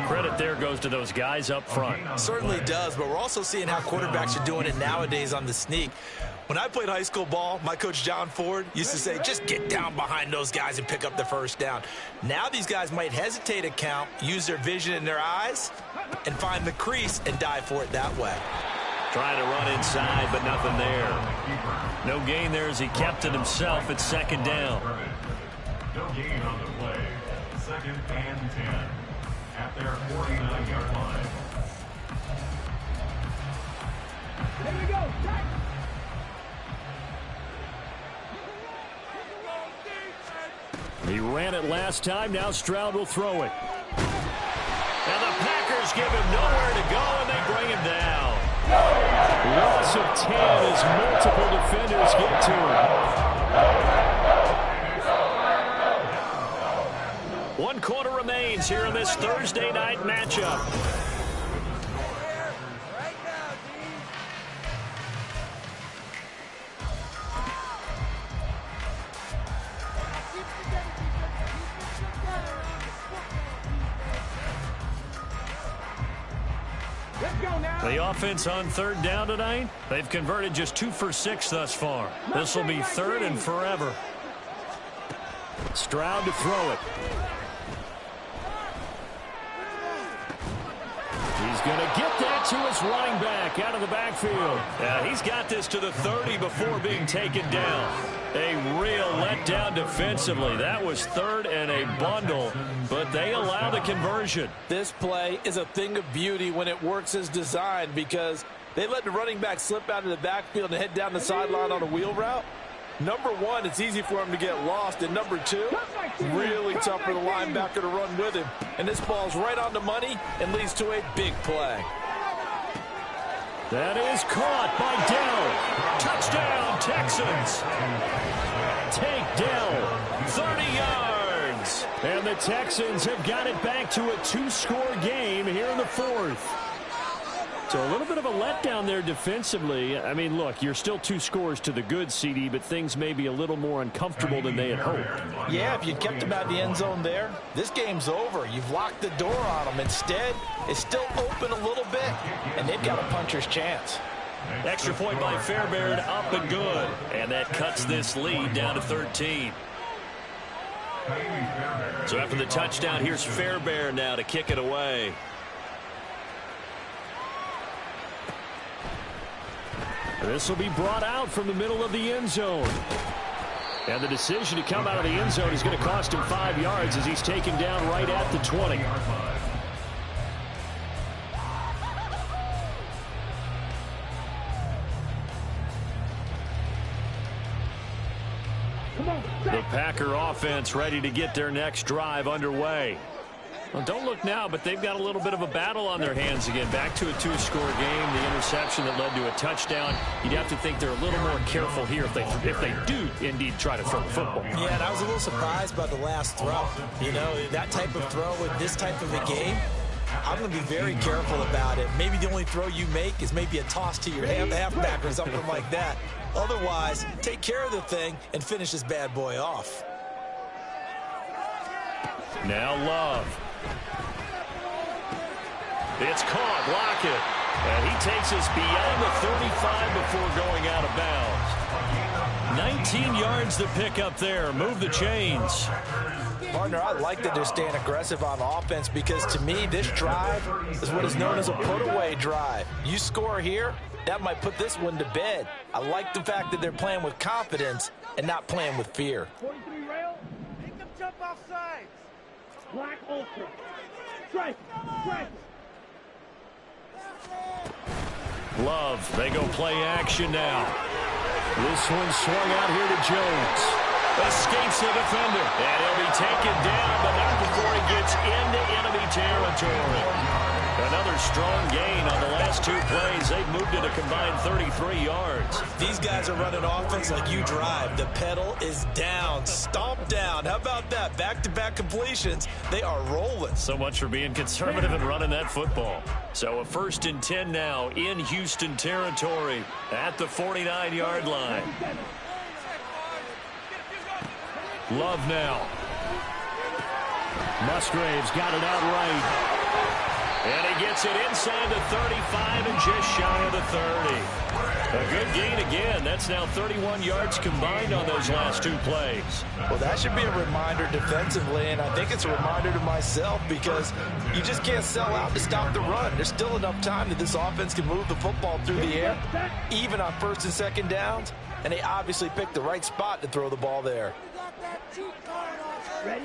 Credit there goes to those guys up front. Certainly does, but we're also seeing how quarterbacks are doing it nowadays on the sneak. When I played high school ball, my coach John Ford used to say, just get down behind those guys and pick up the first down. Now these guys might hesitate to count, use their vision in their eyes, and find the crease and dive for it that way. Trying to run inside, but nothing there. No gain there as he kept it himself at second down. No gain on the play. Second and 10 at their 49-yard line. There we go. He ran it last time. Now Stroud will throw it. And the Packers give him nowhere to go, and they bring him down. Loss of 10 as multiple defenders get to him. 1 quarter remains here in this Thursday night matchup. The offense on third down tonight, they've converted just 2 for 6 thus far. This will be third and forever. Stroud to throw it. He's going to get that Get to his running back out of the backfield. He's got this to the 30 before being taken down. A real letdown defensively. That was third and a bundle, but they allow the conversion. This play is a thing of beauty when it works as designed because they let the running back slip out of the backfield and head down the sideline on a wheel route. Number one, it's easy for him to get lost. And number two, really tough for the linebacker to run with him. And this ball's right on the money and leads to a big play. That is caught by Dell. Touchdown, Texans. Take Dell, 30 yards. And the Texans have got it back to a 2-score game here in the fourth. So a little bit of a letdown there defensively. I mean, look, you're still 2 scores to the good, CD, but things may be a little more uncomfortable than they had hoped. Yeah, if you'd kept them out of the end zone there, this game's over. You've locked the door on them. Instead, it's still open a little bit, and they've got a puncher's chance. Extra point by Fairbairn, up and good. And that cuts this lead down to 13. So after the touchdown, here's Fairbairn now to kick it away. This will be brought out from the middle of the end zone. And the decision to come out of the end zone is going to cost him 5 yards as he's taken down right at the 20. The Packer offense ready to get their next drive underway. Well, don't look now, but they've got a little bit of a battle on their hands again. Back to a 2-score game. The interception that led to a touchdown. You'd have to think they're a little more careful here if they do indeed try to throw the football. Yeah, and I was a little surprised by the last throw. You know, that type of throw with this type of a game, I'm going to be very careful about it. Maybe the only throw you make is maybe a toss to your halfback or something like that. Otherwise, take care of the thing and finish this bad boy off. Now Love. It's caught. Lockett. And he takes us beyond the 35 before going out of bounds. 19 yards to pick up there. Move the chains. Partner, I like that they're staying aggressive on offense because to me, this drive is what is known as a put-away drive. You score here, that might put this one to bed. I like the fact that they're playing with confidence and not playing with fear. 43 rail. Make them jump off sides. Black ultra. Strike. Strike. Love, they go play action now. This one swung out here to Jones. Escapes the defender. And he'll be taken down, but not before he gets into enemy territory. Another strong gain on the last 2 plays. They've moved it a combined 33 yards. These guys are running offense like you drive. The pedal is down, stomp down. How about that? Back-to-back completions. They are rolling. So much for being conservative and running that football. So a 1st and 10 now in Houston territory at the 49-yard line. Love now. Musgrave's got it out right. And he gets it inside the 35 and just shy of the 30. A good gain again. That's now 31 yards combined on those last 2 plays. Well, that should be a reminder defensively, and I think it's a reminder to myself because you just can't sell out to stop the run. There's still enough time that this offense can move the football through the air, even on 1st and 2nd downs, and they obviously picked the right spot to throw the ball there. Ready?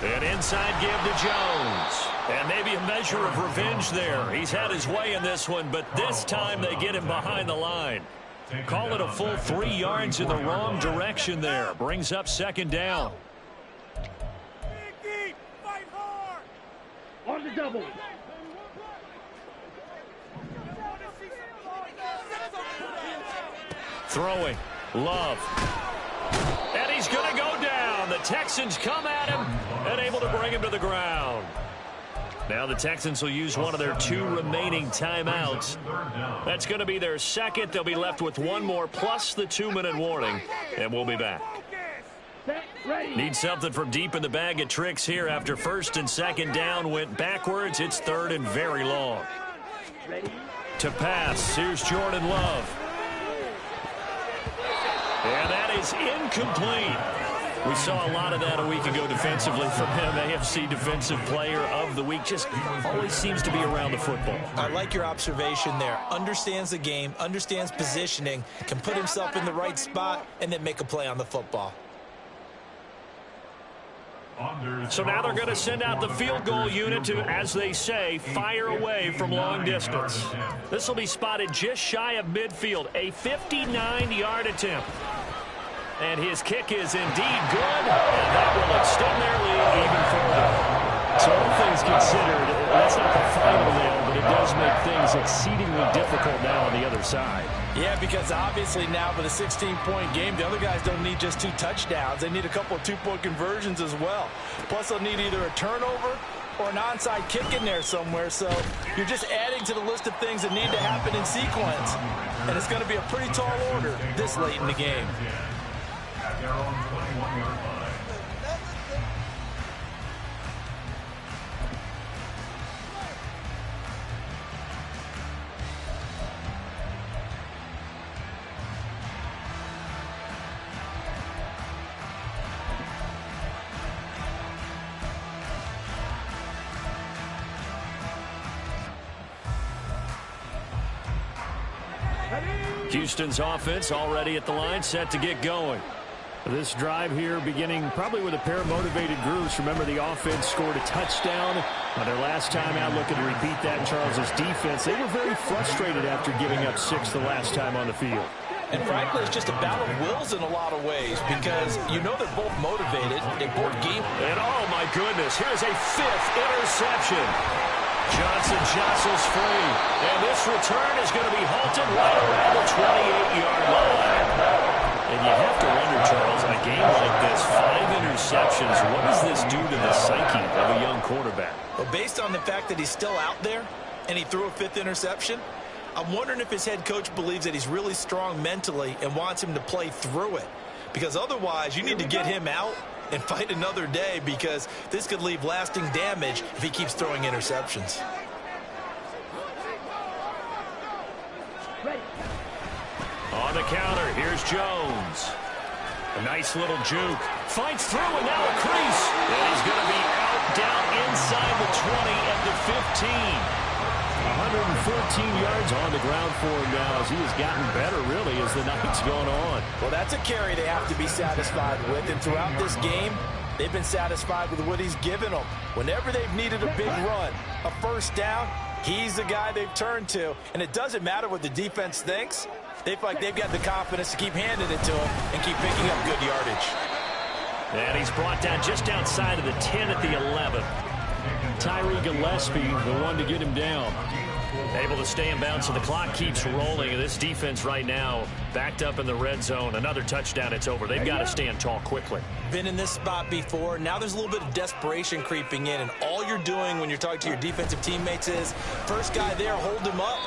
An inside give to Jones. And maybe a measure of revenge there. He's had his way in this one, but this time they get him behind the line. Call it a full 3 yards in the wrong direction there. Brings up 2nd down. Fight hard. On the double. Throwing. Love. And he's going to go down. The Texans come at him and able to bring him to the ground. Now the Texans will use one of their 2 remaining timeouts. That's going to be their 2nd. They'll be left with 1 more plus the 2-minute warning. And we'll be back. Need something from deep in the bag of tricks here after 1st and 2nd down went backwards. It's 3rd and very long. To pass, here's Jordan Love. And that is incomplete. We saw a lot of that a week ago defensively from him. AFC Defensive Player of the Week. Just always seems to be around the football. I like your observation there. Understands the game, understands positioning, can put himself in the right spot, and then make a play on the football. So now they're going to send out the field goal unit to, as they say, fire away from long distance. This will be spotted just shy of midfield, a 59-yard attempt. And his kick is indeed good, and that will extend their lead even further. So all things considered, that's not the final nail, but it does make things exceedingly difficult now on the other side. Yeah, because obviously now with a 16-point game, the other guys don't need just 2 touchdowns. They need a couple of 2-point conversions as well. Plus, they'll need either a turnover or an onside kick in there somewhere. So you're just adding to the list of things that need to happen in sequence. And it's going to be a pretty tall order this late in the game. At their own 21-yard line. Houston's offense already at the line, set to get going. This drive here beginning probably with a pair of motivated groups. Remember, the offense scored a touchdown on their last time out, looking to repeat that in Charles's defense. They were very frustrated after giving up 6 the last time on the field. And frankly, it's just a battle of wills in a lot of ways because you know they're both motivated. They're both game. And oh my goodness, here's a 5th interception. Johnson jostles free, and this return is going to be halted right around the 28-yard line. And you have to wonder, Charles, in a game like this, 5 interceptions, what does this do to the psyche of a young quarterback? Well, based on the fact that he's still out there and he threw a 5th interception, I'm wondering if his head coach believes that he's really strong mentally and wants him to play through it. Because otherwise, you need to get him out and fight another day because this could leave lasting damage if he keeps throwing interceptions. On the counter, here's Jones. A nice little juke. Fights through and now a crease. And he's going to be out down inside the 20 at the 15. 114 yards on the ground for him now as he has gotten better, really, as the night's gone on. Well, that's a carry they have to be satisfied with. And throughout this game, they've been satisfied with what he's given them. Whenever they've needed a big run, a first down, he's the guy they've turned to. And it doesn't matter what the defense thinks. They feel like they've got the confidence to keep handing it to him and keep picking up good yardage. And he's brought down just outside of the 10 at the 11. Tyree Gillespie, the one to get him down. Able to stay in bounds, so the clock keeps rolling. And this defense right now backed up in the red zone. Another touchdown, it's over. They've got to stand tall quickly. Been in this spot before. Now there's a little bit of desperation creeping in. And all you're doing when you're talking to your defensive teammates is, first guy there, hold him up.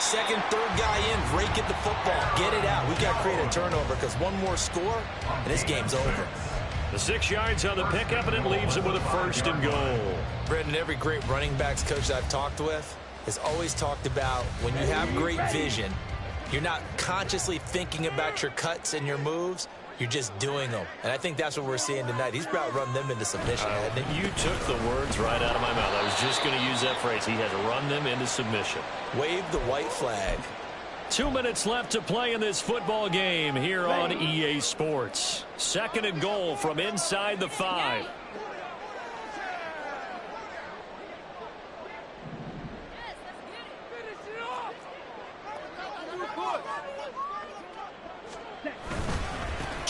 Second, third guy in, rake at the football. Get it out. We've got to create a turnover because one more score, and this game's over. The 6 yards on the pickup, and it leaves him with a 1st and goal. Brendan, every great running backs coach that I've talked with has always talked about when you have great vision, you're not consciously thinking about your cuts and your moves. You're just doing them. And I think that's what we're seeing tonight. He's about to run them into submission, hasn't he? You took the words right out of my mouth. I was just going to use that phrase. He had to run them into submission. Wave the white flag. 2 minutes left to play in this football game here on EA Sports. 2nd and goal from inside the 5.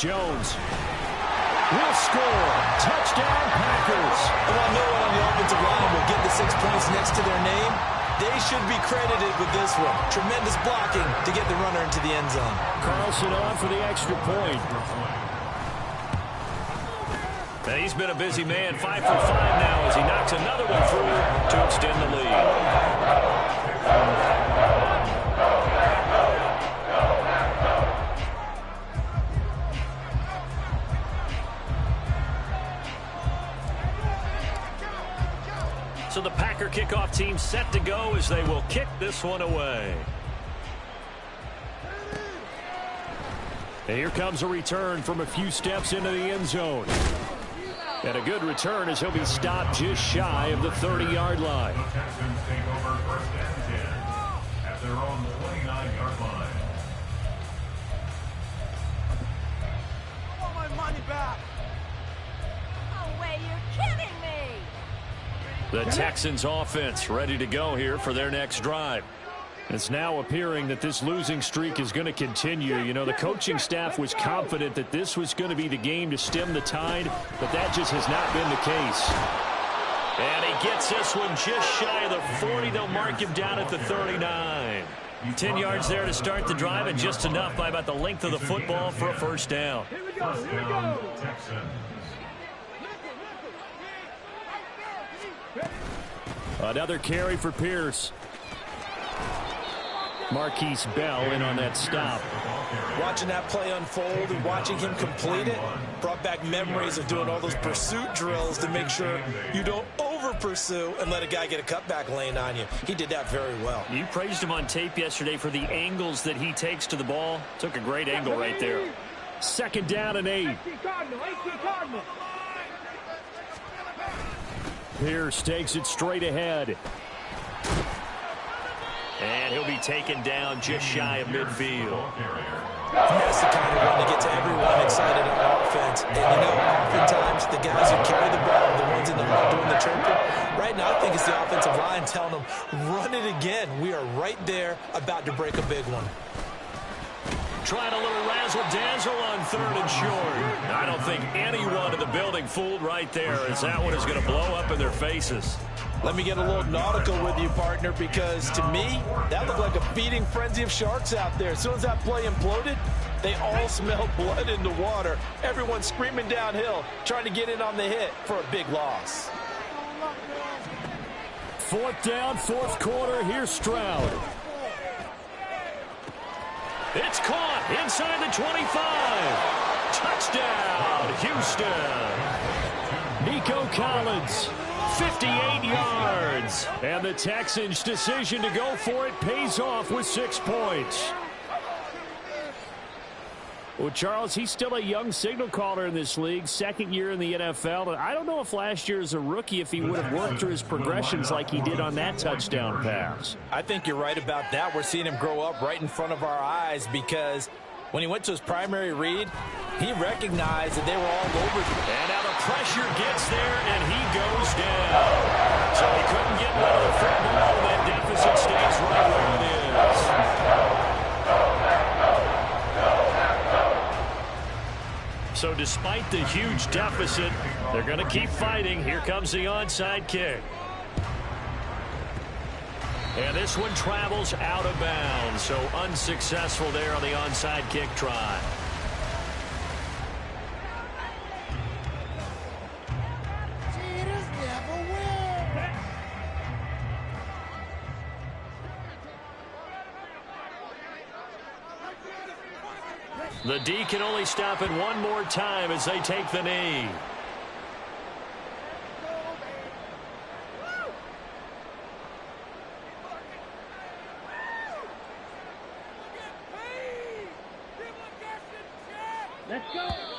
Jones will score. Touchdown, Packers. Well, no one on the offensive line will get the 6 points next to their name. They should be credited with this one. Tremendous blocking to get the runner into the end zone. Carlson on for the extra point. And he's been a busy man. 5 for 5 now as he knocks another one through to extend the lead. So the Packer kickoff team set to go as they will kick this one away. And here comes a return from a few steps into the end zone. And a good return as he'll be stopped just shy of the 30-yard line. The Texans take over first and 10 at their own 29-yard line. I want my money back. No way, you're kidding me. The Texans offense ready to go here for their next drive. It's now appearing that this losing streak is going to continue. You know, the coaching staff was confident that this was going to be the game to stem the tide, but that just has not been the case. And he gets this one just shy of the 40. They'll mark him down at the 39. 10 yards there to start the drive, and just enough by about the length of the football for a first down. First down, Texans. Another carry for Pierce. Marquise Bell in on that stop. Watching that play unfold and watching him complete it brought back memories of doing all those pursuit drills to make sure you don't over-pursue and let a guy get a cutback lane on you. He did that very well. You praised him on tape yesterday for the angles that he takes to the ball. Took a great angle right there. Second down and 8. Pierce takes it straight ahead. And he'll be taken down just shy of midfield. That's the kind of run that gets everyone excited on offense. And, you know, oftentimes the guys who carry the ball are the ones in the hunt doing the chirping. Right now, I think it's the offensive line telling them, run it again. We are right there about to break a big one. Trying a little razzle-dazzle on third and short. I don't think anyone in the building fooled right there, as that one is going to blow up in their faces. Let me get a little nautical with you, partner, because to me, that looked like a feeding frenzy of sharks out there. As soon as that play imploded, they all smelled blood in the water. Everyone screaming downhill, trying to get in on the hit for a big loss. Fourth down, fourth quarter. Here's Stroud. It's caught inside the 25. Touchdown, Houston. Nico Collins. 58 yards. And the Texans' decision to go for it pays off with 6 points. Well, Charles, he's still a young signal caller in this league, second year in the NFL. But I don't know if last year as a rookie, if he would have worked through his progressions like he did on that touchdown pass. I think you're right about that. We're seeing him grow up right in front of our eyes because when he went to his primary read, he recognized that they were all over him. And now the pressure gets there, and he goes down. So he couldn't get rid of the football, and that deficit stays right where it is. So despite the huge deficit, they're going to keep fighting. Here comes the onside kick. And this one travels out of bounds, so unsuccessful there on the onside kick try. The D can only stop it one more time as they take the knee. Let's go.